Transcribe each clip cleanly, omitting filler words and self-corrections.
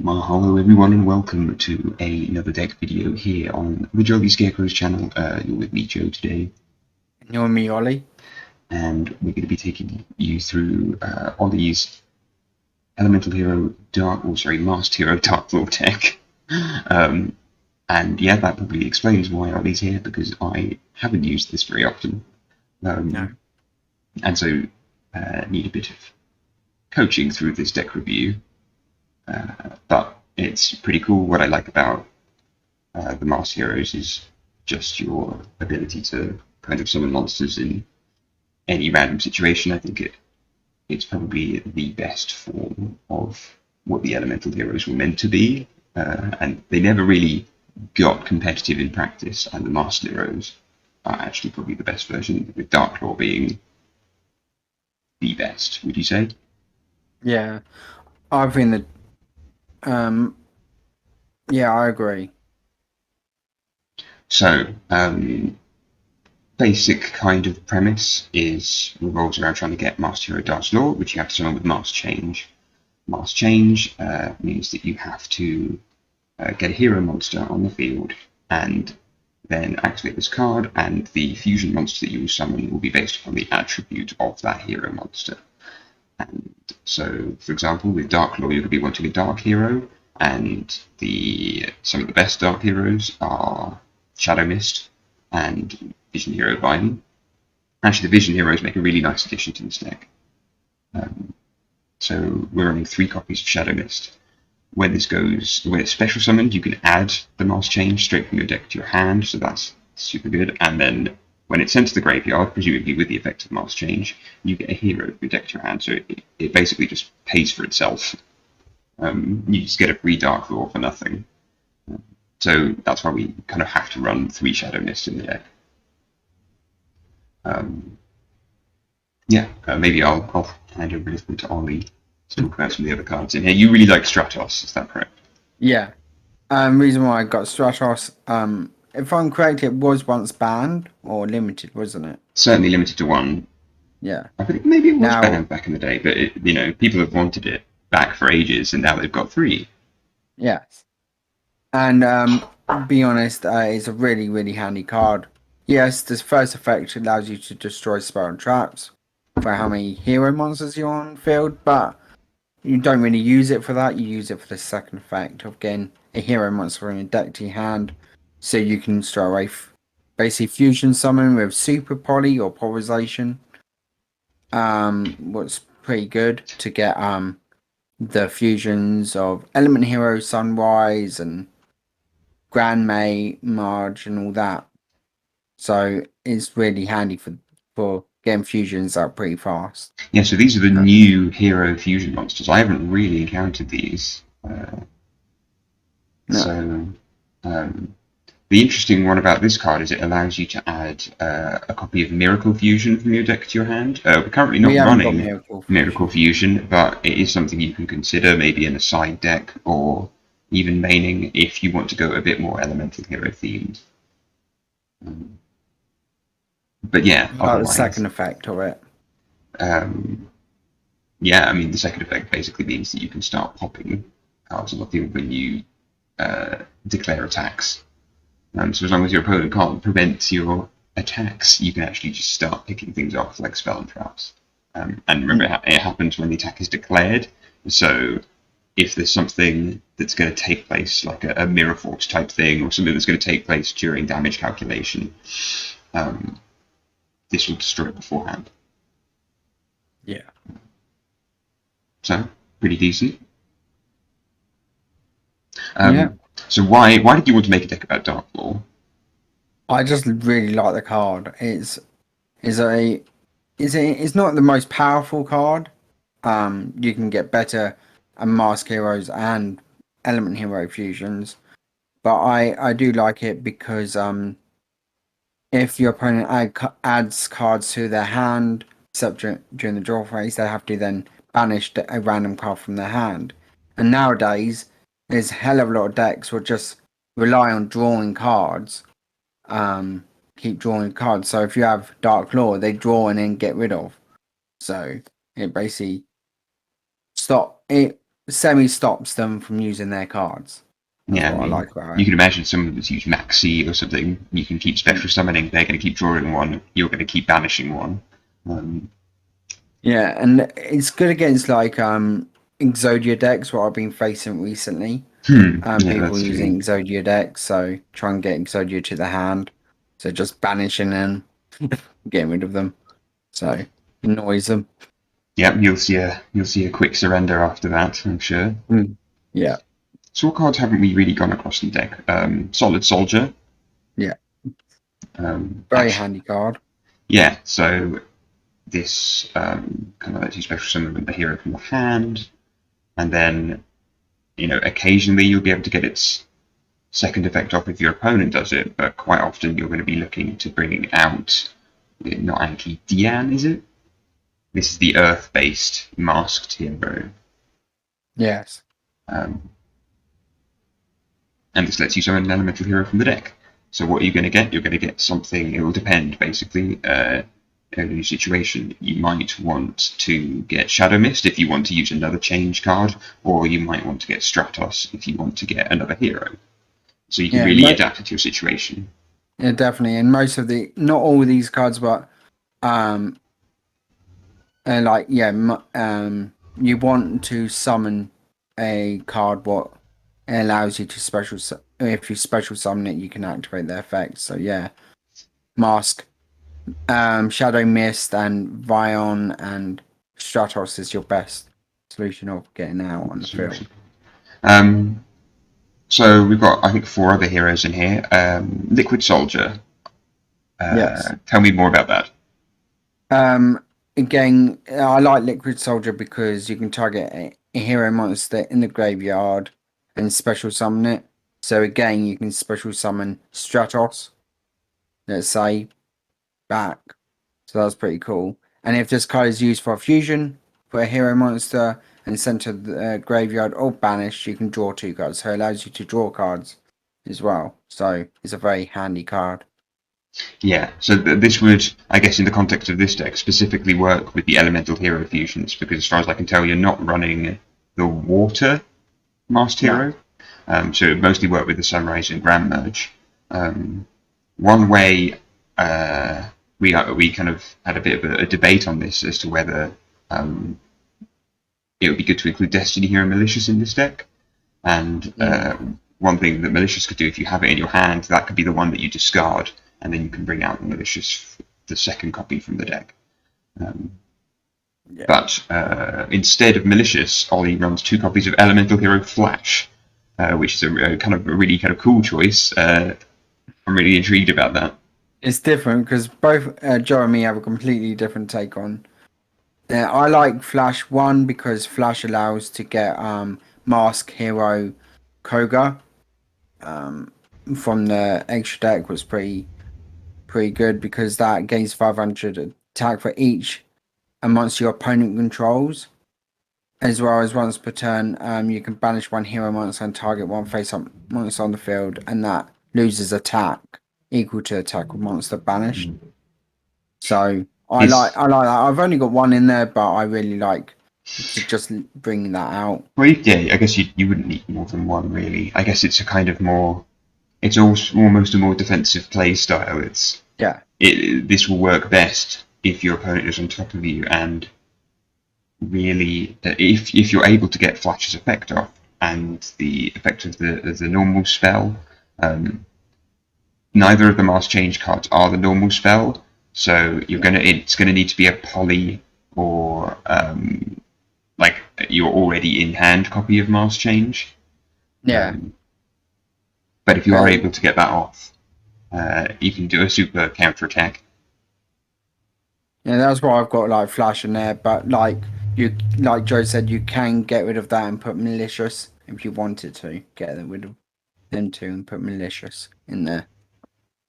Mahalo everyone and welcome to another deck video here on the Jolly Scarecrow's channel. You're with me, Joe, today, You know me, Ollie. and we're going to be taking you through Ollie's Elemental Hero Masked Hero Dark Lord deck. Um, and yeah, that probably explains why Ollie's here, because I haven't used this very often. No. Um, and so need a bit of coaching through this deck review. But it's pretty cool. What I like about the Masked Heroes is just your ability to kind of summon monsters in any random situation. I think it's probably the best form of what the Elemental Heroes were meant to be, and they never really got competitive in practice. And the Masked Heroes are actually probably the best version, with Darklaw being the best. Would you say? Yeah, I think um, yeah, I agree. So, basic kind of premise is revolves around trying to get Master Hero Darklaw, which you have to summon with Mask Change. Mask Change means that you have to get a hero monster on the field and then activate this card, and the fusion monster that you will summon will be based upon the attribute of that hero monster. And so, for example, with Dark Law, you could be wanting a Dark Hero, and some of the best Dark Heroes are Shadow Mist and Vision Hero Ban. Actually, the Vision Heroes make a really nice addition to this deck. Um, so we're running 3 copies of Shadow Mist. When it's special summoned, you can add the Mask Change straight from your deck to your hand, so that's super good. And then when it's sent to the graveyard, presumably with the effect of Mask Change, you get a hero from your deck to your hand, so it basically just pays for itself. You just get a free Dark Law for nothing. So that's why we kind of have to run 3 Shadow Mist in the deck. Um, yeah, maybe I'll hand over this one to Ollie to talk about some of the other cards in here. You really like Stratos, is that correct? Yeah. Reason why I got Stratos, if I'm correct, it was once banned or limited, wasn't it? Certainly limited to 1. Yeah. I think maybe it was Now, banned back in the day, but people have wanted it back for ages, and now they've got 3. yes. And be honest, it's a really, really handy card. Yes, this first effect allows you to destroy spell and traps for how many hero monsters you're on field, but you don't really use it for that. You use it for the second effect of getting a hero monster in a deck to your hand, so you can straight away basically fusion summon with super poly or polarization. What's pretty good to get the fusions of Element Hero, Sunrise, and Grand May, Marge, and all that. So it's really handy for getting fusions out pretty fast. Yeah, so these are the new hero fusion monsters. I haven't really encountered these. No, So the interesting one about this card is it allows you to add a copy of Miracle Fusion from your deck to your hand. We're currently we not haven't got running Miracle Miracle Fusion. Fusion, but it is something you can consider maybe in a side deck or even maining if you want to go a bit more Elemental Hero themed. Um, but yeah, Like the otherwise, second effect of it. um, yeah, I mean, the second effect basically means that you can start popping cards on the field when you declare attacks. So as long as your opponent can't prevent your attacks, you can actually just start picking things off like spell and traps. And remember, it happens when the attack is declared. So if there's something that's going to take place, like a mirror force type thing, or something that's going to take place during damage calculation, um, this will destroy it beforehand. Yeah. So pretty decent. Yeah. So why did you want to make a deck about Dark Law? I just really like the card. It's a it's not the most powerful card. You can get better and mask heroes and element hero fusions, but I do like it because if your opponent adds cards to their hand, except during the draw phase, they have to then banish a random card from their hand. And nowadays, there's a hell of a lot of decks will just rely on drawing cards, keep drawing cards. So if you have Dark Law, they draw and then get rid of. So it basically stop it. semi stops them from using their cards. That's Yeah, I what I mean, like about you it. can imagine someone that's used Maxi or something. You can keep special summoning. They're going to keep drawing one. You're going to keep banishing one. Um, Yeah, and it's good against like Exodia decks, what I've been facing recently. yeah, People that's true. using Exodia decks, so try and get Exodia to the hand. So just banishing them, getting rid of them. So annoys them. Yep, you'll see a quick surrender after that, I'm sure. Mm. Yeah, So what cards haven't we really gone across in the deck? Solid Soldier. yeah. Very Actually, handy card. yeah. So this kind of lets you special summon the hero from the hand, and then occasionally you'll be able to get its second effect off if your opponent does it, but quite often you're going to be looking to bring out not Anki Dian, is it? This is the Earth-based masked hero, Yes. um, and this lets you summon an elemental hero from the deck. So what are you going to get? You're going to get something. It will depend, basically. In a new situation, you might want to get Shadow Mist if you want to use another change card, or you might want to get Stratos if you want to get another hero. So you can Yeah, really adapt it to your situation. yeah, definitely. And most of the, not all of these cards, but um, like yeah, you want to summon a card what allows you to if you special summon it, you can activate the effect. So yeah, Mask, Shadow Mist, and Vion and Stratos is your best solution of getting out on the field. Um, so we've got, I think, four other heroes in here. Liquid Soldier. Yes. Tell me more about that. Um, Again, I like Liquid Soldier because you can target a hero monster in the graveyard and special summon it. So again, you can special summon Stratos, let's say, back. So that's pretty cool. And if this card is used for a fusion for a hero monster and sent to the graveyard or banished, you can draw two cards. So it allows you to draw cards as well. So it's a very handy card. Yeah, so this would, I guess, in the context of this deck, specifically work with the elemental hero fusions, because as far as I can tell, you're not running the water masked No. hero. So it would mostly work with the Sunrise and Grand Merge. One way we kind of had a bit of a debate on this as to whether um, it would be good to include Destiny Hero Malicious in this deck. And one thing that Malicious could do, if you have it in your hand, that could be the one that you discard, and then you can bring out the Malicious, the second copy from the deck. Yeah. But instead of Malicious, Ollie runs two copies of Elemental Hero Flash, which is a kind of a really kind of cool choice. I'm really intrigued about that. It's different because both Joe and me have a completely different take on. I like Flash one because Flash allows to get Mask Hero Koga from the extra deck was pretty good because that gains 500 attack for each amongst your opponent controls. As well as once per turn, you can banish one hero monster and target one face-up monster on the field, and that loses attack equal to attack with monster banished. So It's I like that. I've only got one in there, but I really like to just bring that out. well, yeah. I guess you wouldn't need more than one really. I guess it's a kind of more. It's almost a more defensive play style. Yeah, This will work best if your opponent is on top of you, and really, if you're able to get Flash's effect off and the effect of the normal spell, neither of the Mass Change cards are the normal spell, so it's gonna need to be a poly or like your already in hand copy of Mass Change. yeah, But if you are uh, able to get that off, you can do a super counter attack. yeah. That's why I've got like Flash in there. But like Joe said, you can get rid of that and put malicious if you wanted to get rid of them two and put malicious in there,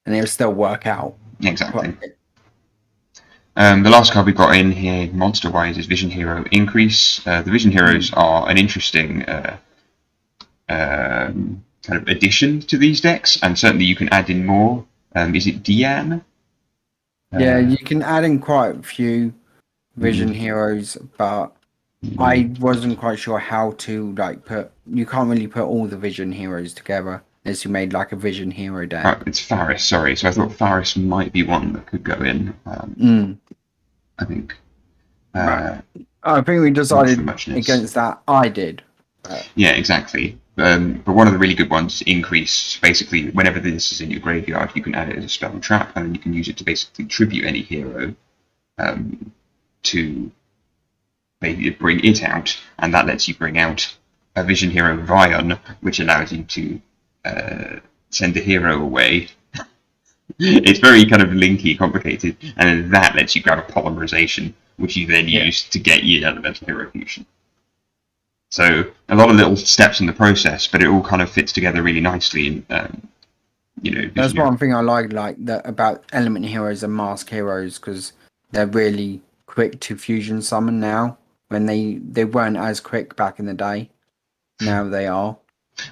and it'll still work out. Exactly. But The last card we got in here, monster-wise, is Vision Hero Increase. The Vision Heroes are an interesting kind of addition to these decks, and certainly you can add in more. Is it Dian? yeah, you can add in quite a few Vision heroes, but I wasn't quite sure how to like put. You can't really put all the Vision heroes together unless you made like a Vision hero deck. It's Faris, sorry. So I thought Faris might be one that could go in. Mm, I think. right. Uh, I think we not for decided muchness. against that. I did. Yeah, exactly. But one of the really good ones is increase. Basically, whenever this is in your graveyard, you can add it as a spell and trap, and then you can use it to basically tribute any hero um, to maybe bring it out, and that lets you bring out a Vision Hero Vion, which allows you to send a hero away. It's very kind of linky, complicated, and then that lets you grab a polymerization, which you then Yeah. use to get your elemental hero fusion. So a lot of little steps in the process, but it all kind of fits together really nicely. In That's Vision Hero. one thing I like that about Element Heroes and Mask Heroes because they're really quick to fusion summon now. When they weren't as quick back in the day, now they are.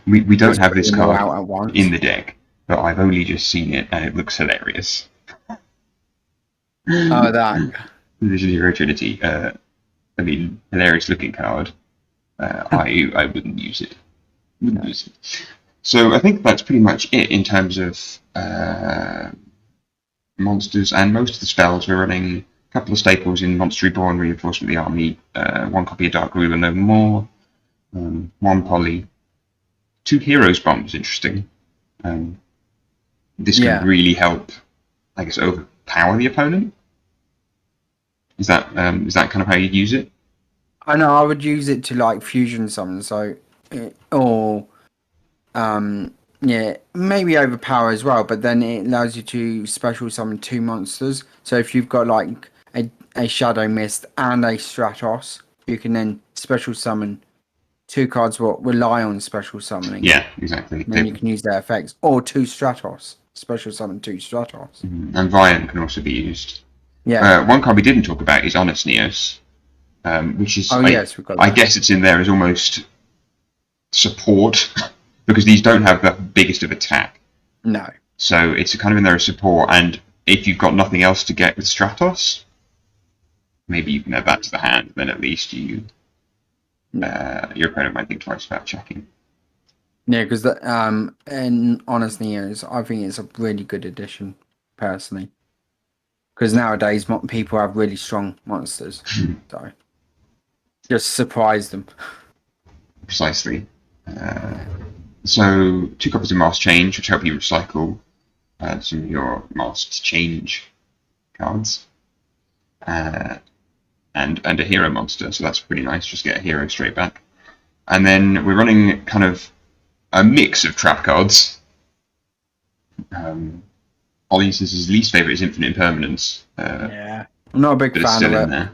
We don't Just have this putting them all card out at in once. the deck, but I've only just seen it, and it looks hilarious. Oh, that. Vision Hero Trinity. I mean, hilarious looking card. I wouldn't use it. Wouldn't No. use it. So I think that's pretty much it in terms of monsters and most of the spells. We're running a couple of staples in Monster Reborn, Reinforcement of the Army, one copy of Dark Ruler No More, one poly, two Heroes Bombs. Interesting. Um, this can Yeah. really help, I guess, overpower the opponent. Is that kind of how you use it? I know I would use it to like fusion summon, so or yeah, maybe overpower as well, but then it allows you to special summon two monsters. So if you've got like a Shadow Mist and a Stratos, you can then special summon two cards what rely on special summoning. Yeah, exactly. Then you can use their effects. Or two Stratos. Special summon two Stratos. And Viant can also be used. Yeah. One card we didn't talk about is Honest Neos, which is Oh yes, we've got I that. guess it's in there as almost support because these don't have the biggest of attack. No. So it's kind of in there as support, and if you've got nothing else to get with Stratos, maybe you can add that to the hand. Then at least your opponent might think twice about checking. Yeah, because and Honest Neos, I think it's a really good addition, personally. Because nowadays people have really strong monsters, so just surprise them. Precisely. So two copies of Mask Change, which help you recycle some of your Masked Change cards, and a hero monster. So that's pretty nice. Just get a hero straight back. And then we're running kind of a mix of trap cards. Ollie's his least favorite is Infinite Impermanence. Yeah, I'm not a big But it's fan still of in it.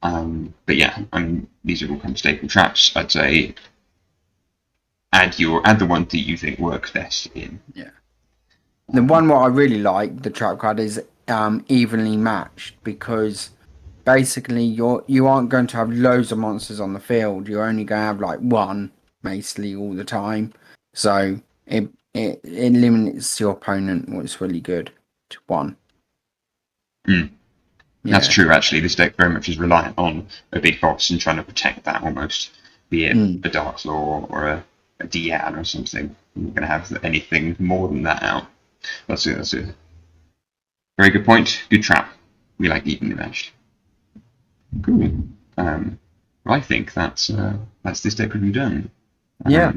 there. But yeah, I mean, these are all kind of staple traps. I'd say add the one that you think works best in. Yeah. The one what I really like, the trap card, is evenly matched because basically you aren't going to have loads of monsters on the field. You're only going to have like one basically all the time. So it limits your opponent what's really good to one. That's Yeah. true, actually. This deck very much is reliant on a big boss and trying to protect that almost, be it a Dark Law or a Dian or something. You're not going to have anything more than that out. That's it. That's it. Very good point. Good trap. We like evenly matched. Cool. I think that's this deck review done. Yeah.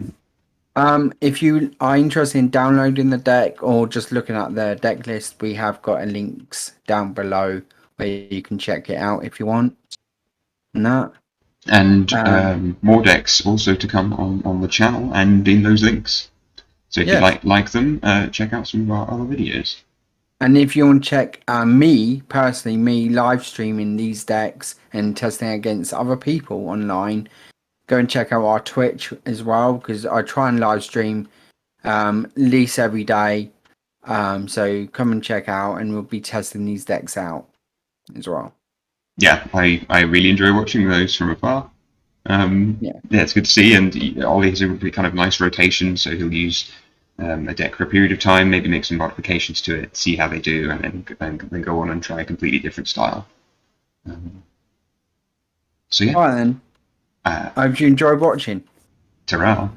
If you are interested in downloading the deck or just looking at the deck list, we have got a links down below where you can check it out if you want. And that. And more decks also to come on the channel and in those links. So if you Yes. like them, check out some of our other videos. And if you want to check me personally, me live streaming these decks and testing against other people online, go and check out our Twitch as well because I try and live stream at least every day. So come and check out, and we'll be testing these decks out as well. Yeah, I really enjoy watching those from afar. Yeah. It's good to see, and Ollie has a kind of nice rotation, so he'll use a deck for a period of time, maybe make some modifications to it, see how they do, and then go on and try a completely different style. So yeah, All right then. uh, I hope you enjoyed watching. ta